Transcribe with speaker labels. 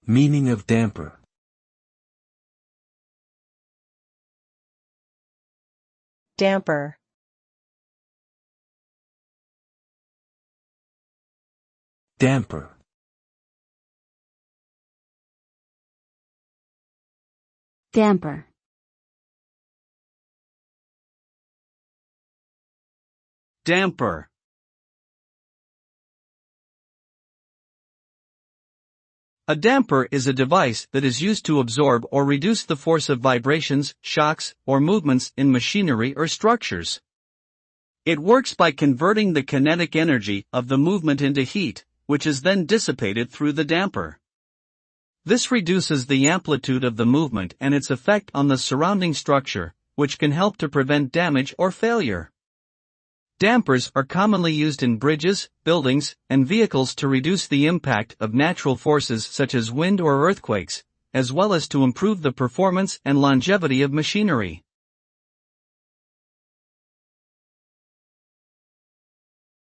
Speaker 1: Meaning of damper.
Speaker 2: Damper.
Speaker 1: Damper.
Speaker 3: Damper.
Speaker 4: Damper. A damper is a device that is used to absorb or reduce the force of vibrations, shocks, or movements in machinery or structures. It works by converting the kinetic energy of the movement into heat, which is then dissipated through the damper. This reduces the amplitude of the movement and its effect on the surrounding structure, which can help to prevent damage or failure. Dampers are commonly used in bridges, buildings, and vehicles to reduce the impact of natural forces such as wind or earthquakes, as well as to improve the performance and longevity of machinery.